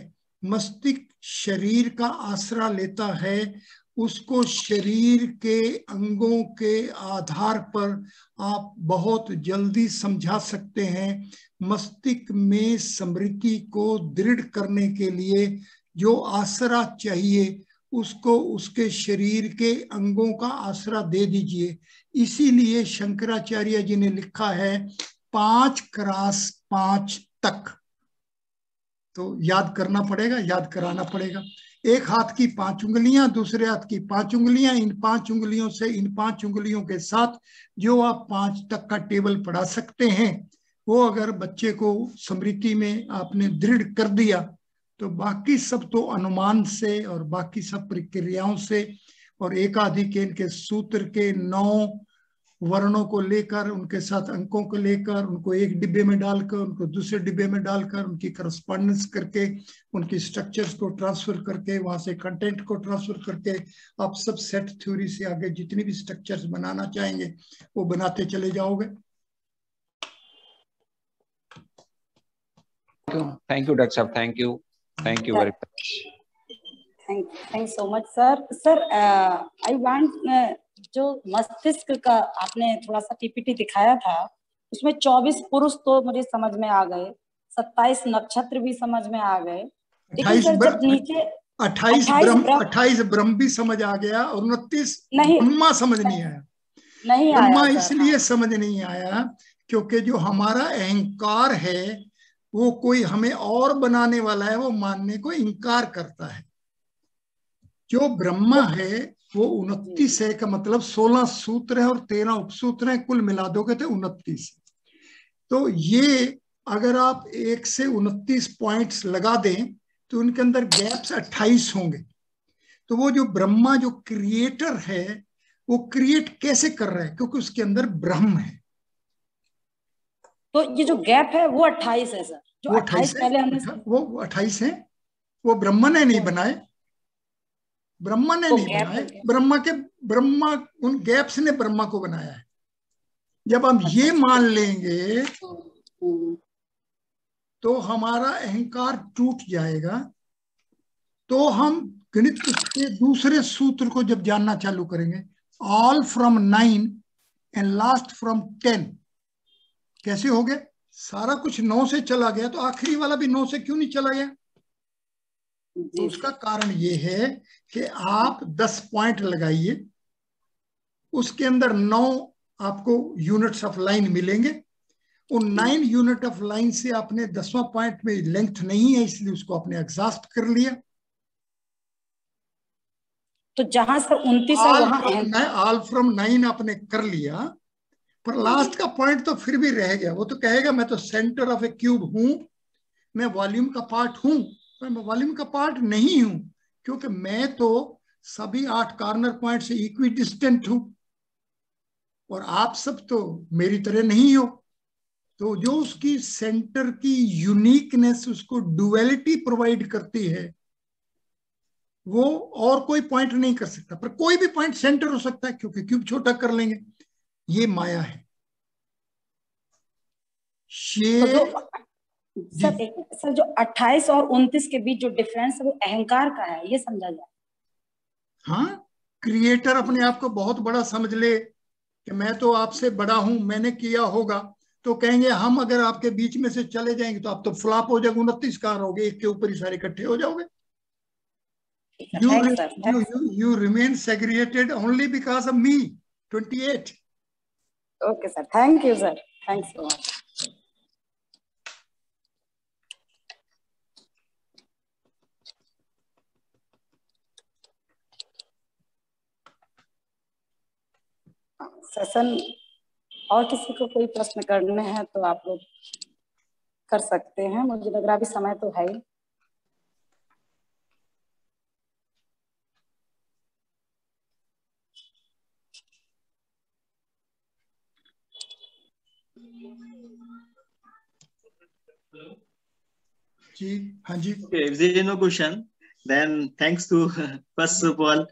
मस्तिष्क शरीर का आसरा लेता है, उसको शरीर के अंगों के आधार पर आप बहुत जल्दी समझा सकते हैं। मस्तिष्क में स्मृति को दृढ़ करने के लिए जो आसरा चाहिए उसको उसके शरीर के अंगों का आसरा दे दीजिए। इसीलिए शंकराचार्य जी ने लिखा है 5 × 5 तक। तो याद करना पड़ेगा, याद कराना पड़ेगा। एक हाथ की 5 उंगलियां, दूसरे हाथ की 5 उंगलियां, इन 5 उंगलियों से इन 5 उंगलियों के साथ जो आप 5 तक का टेबल पढ़ा सकते हैं, वो अगर बच्चे को स्मृति में आपने दृढ़ कर दिया तो बाकी सब तो अनुमान से और बाकी सब प्रक्रियाओं से और एकाधिकेन के सूत्र के 9 वर्णों को लेकर, उनके साथ अंकों को लेकर, उनको एक डिब्बे में डालकर, उनको दूसरे डिब्बे में डालकर, उनकी करस्पॉन्डेंस करके, उनकी स्ट्रक्चर्स को ट्रांसफर करके, वहां से कंटेंट को ट्रांसफर करके आप सब सेट थ्योरी से आगे जितनी भी स्ट्रक्चर्स बनाना चाहेंगे वो बनाते चले जाओगे। थैंक यू डॉक्टर साहब, thank you very much. Thank so much sir. Sir I want, जो मस्तिष्क का आपने थोड़ा सा पीपीटी दिखाया था उसमें 24 पुरुष तो मुझे समझ में आ गए, 27 नक्षत्र भी समझ में आ गए, लेकिन सर जब नीचे 28 ब्रह्म भी समझ आ गया और 29 ब्रह्मा समझ नहीं आया। ब्रह्मा इसलिए समझ नहीं आया क्योंकि जो हमारा अहंकार है वो कोई हमें और बनाने वाला है, वो मानने को इनकार करता है। जो ब्रह्मा है वो 29 है, का मतलब 16 सूत्र है और 13 उपसूत्र है, कुल मिला दोगे तो 29। तो ये अगर आप 1 से 29 पॉइंट्स लगा दें तो उनके अंदर गैप्स 28 होंगे। तो वो जो ब्रह्मा जो क्रिएटर है वो क्रिएट कैसे कर रहा है, क्योंकि उसके अंदर ब्रह्म है। तो ये जो गैप है वो 28 है सर, जो 28 पहले हमने वो 28 है, वो ब्रह्मा ने नहीं बनाए, ब्रह्मा ने नहीं बनाए, ब्रह्मा उन गैप्स ने ब्रह्मा को बनाया है। जब हम ये मान लेंगे तो हमारा अहंकार टूट जाएगा। तो हम गणित के दूसरे सूत्र को जब जानना चालू करेंगे, all from 9 and last from 10, कैसे हो गए? सारा कुछ 9 से चला गया तो आखिरी वाला भी 9 से क्यों नहीं चला गया? तो उसका कारण ये है कि आप 10 पॉइंट लगाइए, उसके अंदर 9 आपको यूनिट्स ऑफ लाइन मिलेंगे। उन 9 यूनिट ऑफ लाइन से आपने 10वां पॉइंट में लेंथ नहीं है इसलिए उसको आपने एग्जॉस्ट कर लिया। तो जहां से 29 है वहां ऑल फ्रॉम 9 आपने कर लिया, पर लास्ट का पॉइंट तो फिर भी रह गया। वो तो कहेगा मैं तो सेंटर ऑफ ए क्यूब हूं, मैं वॉल्यूम का पार्ट हूं, पर मैं वॉल्यूम का पार्ट नहीं हूं, क्योंकि मैं तो सभी 8 कॉर्नर पॉइंट से इक्वी डिस्टेंट हूं और आप सब तो मेरी तरह नहीं हो। तो जो उसकी सेंटर की यूनिकनेस उसको डुअलिटी प्रोवाइड करती है, वो और कोई पॉइंट नहीं कर सकता। पर कोई भी पॉइंट सेंटर हो सकता है, क्योंकि क्यूब छोटा कर लेंगे। ये माया है। सर जो 28 और 29 के बीच जो डिफरेंस है वो अहंकार का है, ये समझा जाए। हाँ, क्रिएटर अपने आप को बहुत बड़ा समझ ले कि मैं तो आपसे बड़ा हूं, मैंने किया होगा, तो कहेंगे हम अगर आपके बीच में से चले जाएंगे तो आप तो फ्लॉप हो जाओगे, 29 कार हो गए, एक के ऊपर ही सारे इकट्ठे हो जाओगे। You remain segregated only because of me, 28. Okay, sir. Thank you, sir. Thanks so much. Session और किसी को कोई प्रश्न करने हैं तो आप लोग कर सकते हैं। मुझे लग रहा अभी समय तो है ही। जी, हाँ जी। Okay, if there is no question, then thanks to first of all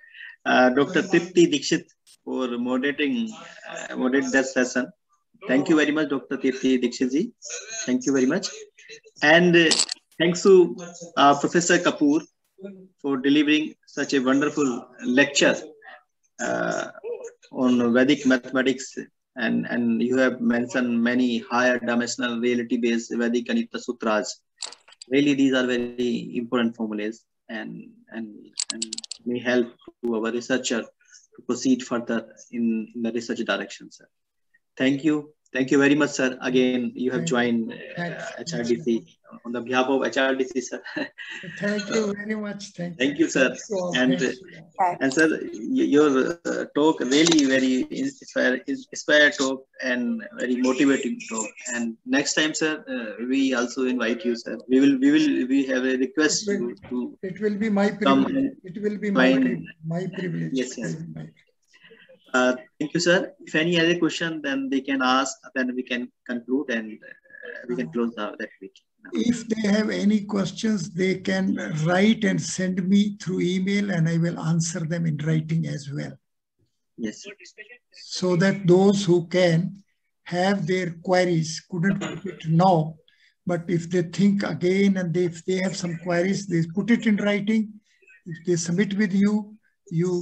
Dr. Tripti Dikshit for moderate that session. Thank you very much, Dr. Tripti Dikshit ji. Thank you very much. And thanks to Professor Kapoor for delivering such a wonderful lecture on Vedic mathematics. And you have mentioned many higher dimensional reality-based Vedic Ganita Sutras. Really, these are very important formulas and may help to our researcher to proceed further in the research direction, sir. Thank you. Thank you very much, sir. Again, you have joined HRDC on the behalf of HRDC, sir. Thank you very much. Thank you, sir. And sir, your talk really very inspired talk and very motivating talk. And next time, sir, we also invite you, sir. We have a request to. It will be my privilege. It will be my privilege. Yes, sir. Thank you, sir. If any other question, then they can ask, then we can conclude and we can close that meeting. If they have any questions, they can write and send me through email and I will answer them in writing as well. Yes. So that those who can have their queries couldn't put it now, but if they think again and if they have some queries, they put it in writing. If they submit with you, you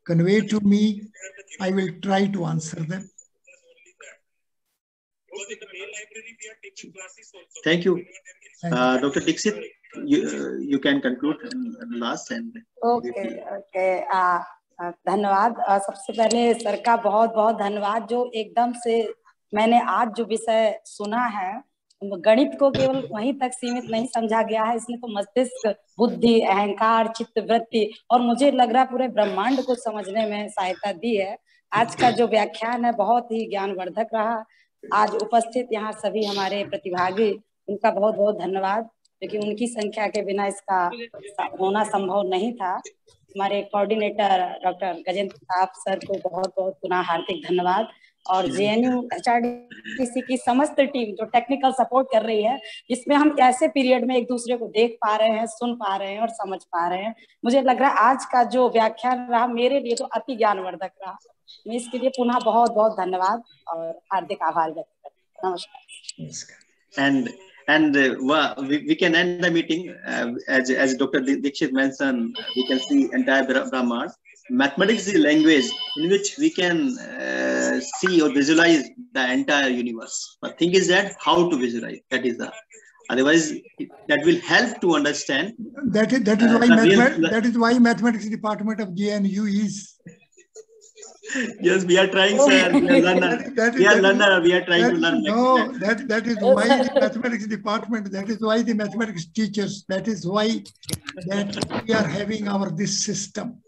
convey to me, I will try to answer them. Thank you. Dr. Dikshit, you can conclude last and okay. धन्यवाद। सबसे पहले sir का बहुत बहुत धन्यवाद, जो एकदम से मैंने आज जो विषय सुना है, गणित को केवल वहीं तक सीमित नहीं समझा गया है, इसमें तो मस्तिष्क, बुद्धि, अहंकार, चित्त वृत्ति और मुझे लग रहा पूरे ब्रह्मांड को समझने में सहायता दी है। आज का जो व्याख्यान है बहुत ही ज्ञानवर्धक रहा। आज उपस्थित यहाँ सभी हमारे प्रतिभागी, उनका बहुत बहुत धन्यवाद, क्योंकि उनकी संख्या के बिना इसका होना संभव नहीं था। हमारे coordinator doctor Gajendra Pratap sir को बहुत बहुत पुनः हार्दिक धन्यवाद, और जेएनयू एचआरडीसी की समस्त टीम जो टेक्निकल सपोर्ट कर रही है, जिसमें हम ऐसे पीरियड में एक दूसरे को देख पा रहे हैं, सुन पा रहे हैं और समझ पा रहे हैं। मुझे लग रहा है आज का जो व्याख्यान रहा मेरे लिए तो अति ज्ञानवर्धक रहा। मैं इसके लिए पुनः बहुत बहुत धन्यवाद और हार्दिक आभार व्यक्त करती हूँ। नमस्कार। And we can end the meeting as Dr. Dikshit mentioned. We can see entire Brahman. Mathematics is a language in which we can see or visualize the entire universe. But thing is that how to visualize, that is the. Otherwise, that will help to understand. That is why mathematics department of JNU is. Yes, we are trying, sir. We are learner. We are trying to learn. No, that is why the mathematics department. That is why the mathematics teachers. That is why that we are having this system.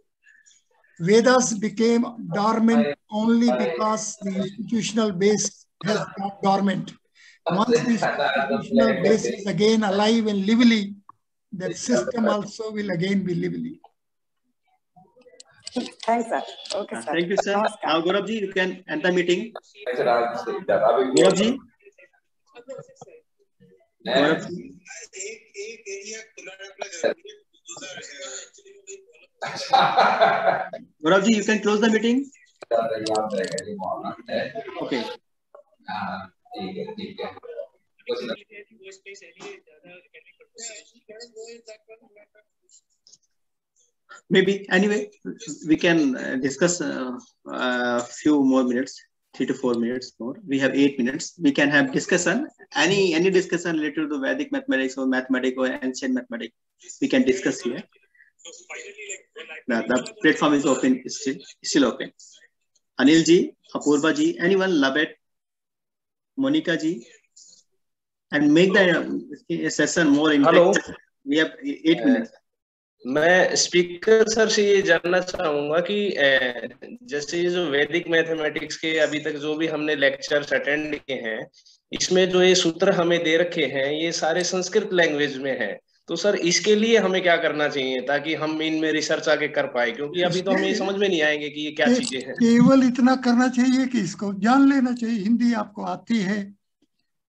Vedas became dormant only because the institutional base has gone dormant. Once the institutional base is again alive and lively, that system also will again be lively. Thanks, sir. Okay, sir. Thank you, sir. Namaskar. Now, Gauravji, you can end the meeting. Gauravji. Gauravji, you can close the meeting. Okay. Maybe anyway, we can discuss a few more minutes, 3 to 4 minutes more. We have 8 minutes. We can have discussion. Any discussion related to Vedic mathematics or mathematics or ancient mathematics, we can discuss here. The platform is open, still open. Anil ji, Apurva ji, anyone, Labet, Monica ji, and make the session more interactive. We have 8 minutes. मैं speaker sir से ये जानना चाहूंगा कि जैसे ये जो वैदिक मैथमेटिक्स के अभी तक जो भी हमने लेक्चर्स अटेंड किए हैं, इसमें जो ये सूत्र हमें दे रखे हैं ये सारे संस्कृत लैंग्वेज में हैं, तो सर इसके लिए हमें क्या करना चाहिए ताकि हम इनमें रिसर्च आगे कर पाए, क्योंकि अभी तो हमें समझ में नहीं आएंगे कि ये क्या चीजें हैं। केवल इतना करना चाहिए कि इसको जान लेना चाहिए। हिंदी आपको आती है